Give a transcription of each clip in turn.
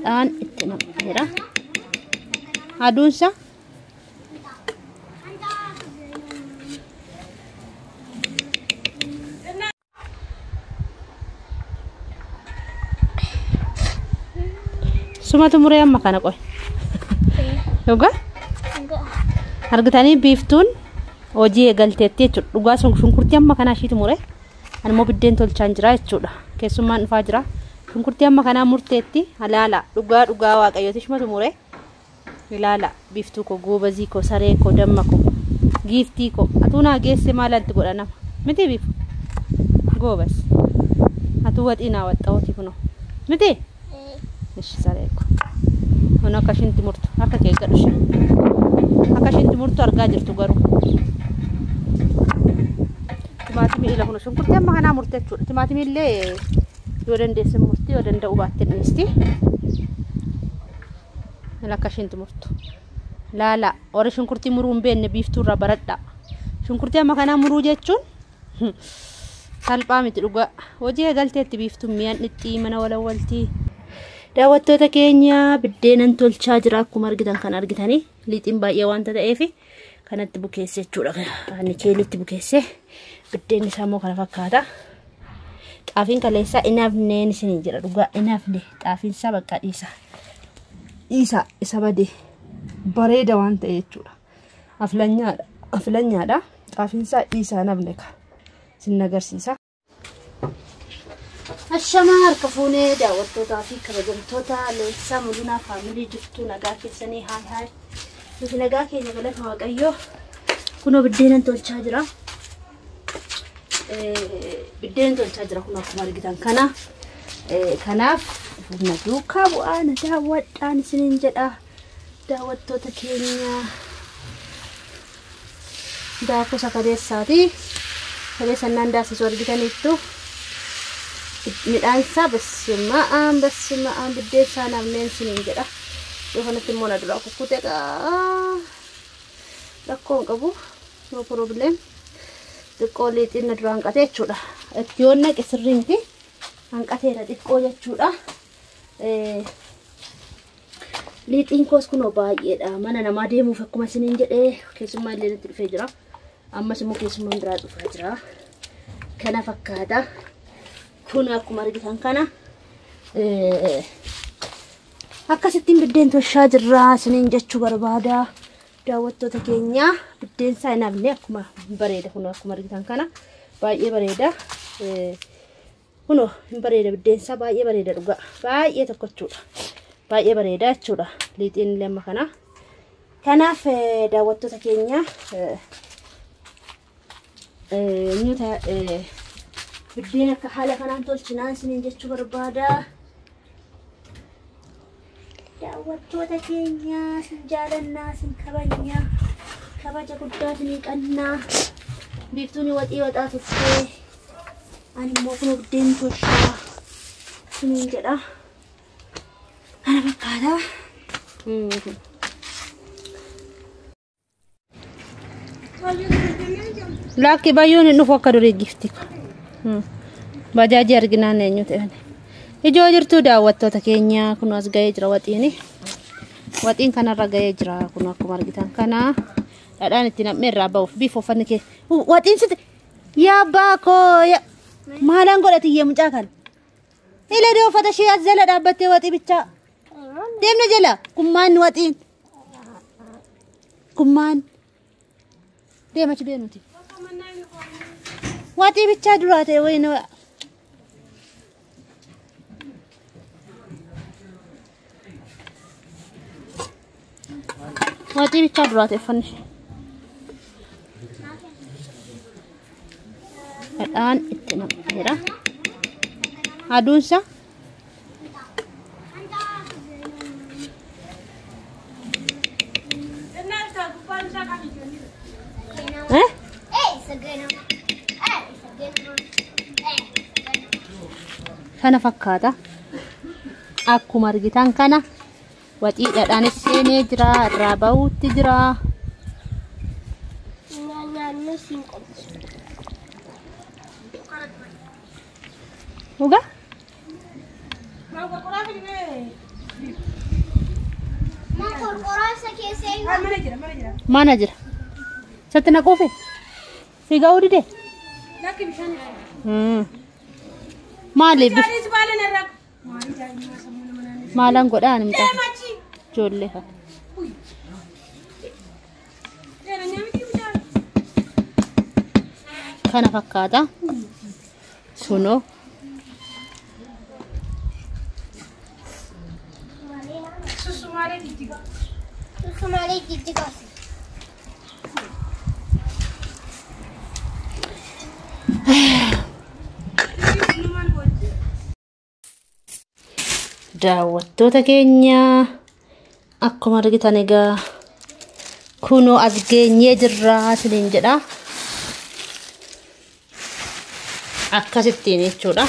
Dhadhaan itti naqeera. Aduunsa sumatu muree amma kana qoy. Yoga? Argitanii biiftuun hojii eegalteetti jechuudha. Dhugaa shunkurtii amma kana ishiitu muree. Ani immoo biddeen tolchaan jira jechuudha. Keessummaan dhufaa jira. Shunkurtii amma kanaa murteetti halaala dhugaa waaqayyooti ishumatu muree. Ilaala biiftuu ko goobazii ko saree ko damma ko giiftii ko atuunaa geesse maalanti godhanama miti biif goobas atu waxinaa waxxaawoti kuno miti ishi saree ko kun akka shinti murtu akka kee gadhusha akka shinti murtu argaa jirtu garuu timaatimii ila kuno shunkurtii amma kanaa murtee jechuudha. Timaatimii illee yoo dandeesse murtii yoo danda'u baatte dhiisti. Laka shinti murtu laala ora shunkurtii muruun beenne biiftuu irraa baradha. Shunkurtii amma kanaa muruu jechuun salphaa miti dhugaa. Hojii eegalteetti biiftuu mi'aan dhixxii mana walawwaltii. Daawwattoota keenya biddeenan tolchaa jira akkuma argitan kan argitanii liixiin baay'ee waan ta'eef kanatti bukeesse jechuudha. Ani keelitti bukeesse biddeen isaa immoo kana fakkaata. Xaafiin kaleessaa inaafneen isin jira dhugaa inaafne xaafiin isaa bakka dhiisa. Isa bade bareeda waan ta'e jechuudha. Aflanyaadha. Xaafiinsaa isaa nafne ka sin agarsiisa. Ashamaa harka fuunee daawwattootaa fi kabajamtoota Leellisaa Mul'inaa faamilii jirtu nagaa keessanii haay. Nuti nagaa keenya galata waaqayyoo kunoo biddeenan tolchaa jira. Biddeen tolchaa jira kun akkuma argitan kana. Kanaaf humna duukaa bu'aa na daawwadhaan isiniin jedha. Daawwattoota keenya daakuu sakadeessaati. Sakadeessannaan daasisuu argitaniittu midhaan isaa bassima'aan biddeen isaa namneen isiniin jedha. Yoo kanatti immoo na duraa kukkutee rakkoo hin qabu. No problem. Xiqqoo liixiin na duraan qatee jechuudha. Itti yoon naqe sirriinti. Hanqateera xiqqoo jechuudha. Liixiin koos kunoo baay'eedha. Mana namaa deemuuf akkuma isiniin jedhee keessummaa illee nutti dhufee jira. Ammas immoo keessummaan biraa dhufaa jira. Kana fakkaata. Kun akkuma argitan kana akkasittiin biddeen tolchaa jirra isiniin jechuu barbaada. Daawwattoota keenya biddeen isaa hin hafne akkuma bareeda kun akkuma argitan kana baay'ee bareeda. Kuno bareeda biddeen isaa baay'ee bareeda dhugaa. Baay'ee tokko jechuudha. Baay'ee bareeda jechuudha. Liixiin illee amma kana. Kanaaf daawwattoota keenya nyuta biddeen akka haala kanaan tolchinaan isiniin jechuu barbaada. Daawwattoota keenya sin jaalannaa sin kabajnaa. Kabaja guddaa isinii qabnaa. Biiftuun waxii waxaa turtee ani immoo kun biddeen tolchaa isiniin jedha. Kana fakkaata. Laakki baay'oon hin dhufu akka durii gifti. Bajaajii arginaan eenyu ta'an. Ijoo jirtu daawwattoota keenya kun as ga'ee jira waxiini. Waxiin kanarra ga'ee jira kun akkuma argitan kana. Dhadhaan itti nam'ee irraa ba'uuf biif uffanni kee. Waxiin sitti yaa baakoo maalaan godhatiyye mucaa kana. Ile doo uffata ishee as jala dhaabbattee waxii bichaa. Deemna jala kummaan waxiin. Kummaan. Deemachi beenuti. Waxii bichaa duraa ta'e wayina. Waxii bichaa duraa ta'e uffanni ishee. Dhadhaan itti nam'eera. Aduunsa. Kana fakkaata. Akkuma argitan kana waxii dhadhaanis seenee jira, irraa ba'uutti jira. Uga? Mana jira. Satina kofe. Figa udi de. Mali bi. Malan godaan mita. Jolle ha. Kana fakkaata. Suno. Susumare jijjiga. Daawwattoota keenya akkuma argitan egaa kunoo as geenyee jirra isiniin jedha. Akkasittiin jechuudha.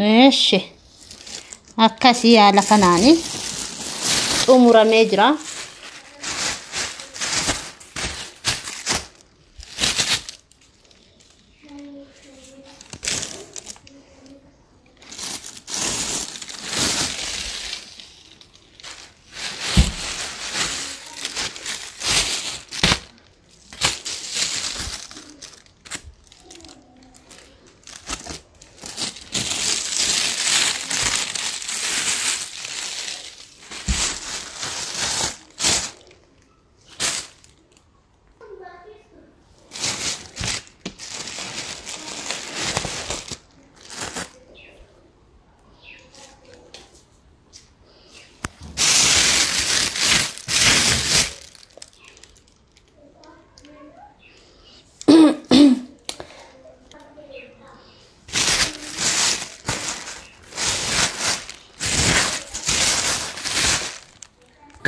Eeshi akkasii haala kanaani xumuramee jira.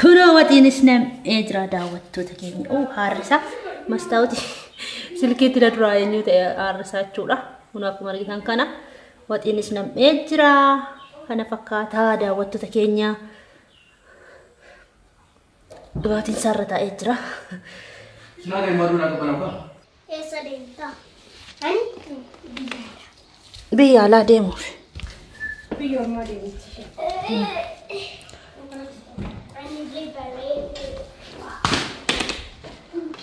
Kunoo waxiinis nam'ee jira daawwattoota keenya. Haarrisaa mastaawuti silkiitti duraa eenyu ta'e haarrisaa jechuudha. Kun akkuma argitan kana waxiinis nam'ee jira. Kana fakkaataa daawwattoota keenya. Dhugaatiin sarara taa'ee jira. Biyya alaa deemuuf. Biyya ormaa deemuuf.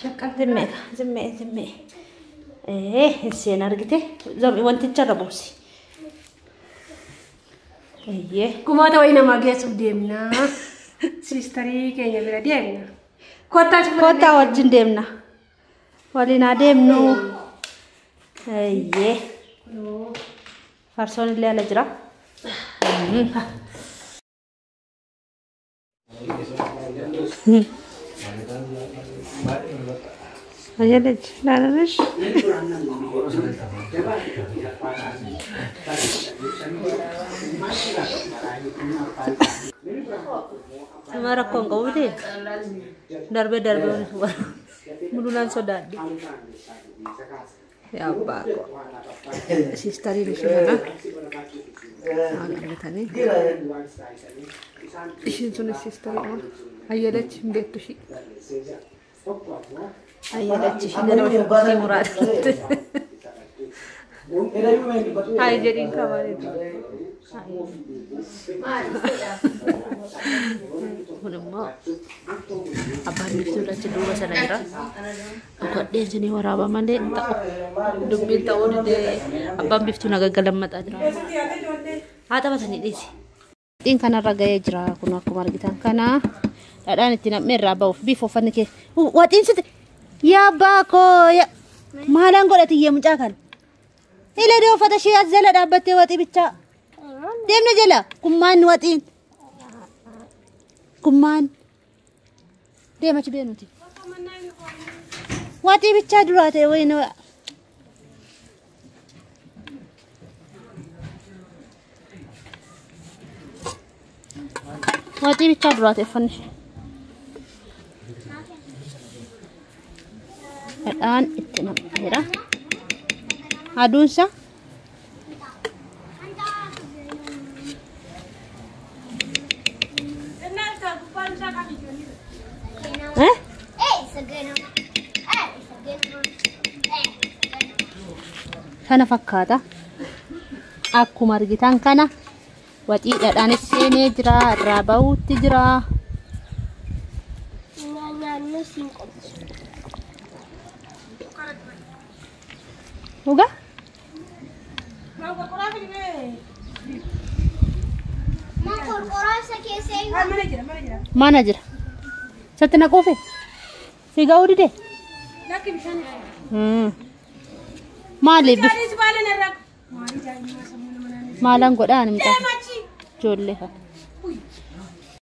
Shakkan zimme. Sen argite. Zammi wanticha rabuusi. Kumaata wayina mageessuuf deemna. Sistarii keenya bira deemna. Kottaa wajjin deemna. Waliin adeemnu. Farsoon illee ala jira. Ayelet, lalash. Semara kongkau itu, darbe mululan sodadi. Ya apa kok? Sister ini sana. Agak tadi. Isin sunis sister ini. Ayelet betu sih. Ayelet sih dari murad. Hai jadi kawan itu. Menemu apa nih sudah cedera sana kira. Kok dia sini waraba mande tak dubbil tahu deh. Apa biftu naga galam mata aja. Ada apa sini deh sih? Ini karena ragaya jera kuno aku margitan karena ada nih tina merah bau bifo fan ke. Watin sih ya bako ya malang kok ada yang mencakan. Ila dia fata syiat zala dapat wati bica. Dem na jala kuman watin. Kuman. Dia macam biar nanti. Wati bica dulu ate wena. Wati bica dulu ate finish. Adaan itu nak merah. Aduunsa. Kana fakkaata. Akkuma argitan kana waxiidhaan seenee jira, irraa ba'uutti jira. Uga? Mana jira. Satti naquufe? Si ga'uu dide? Maaliif? Maalan godhaan mita? Ijoollee kana.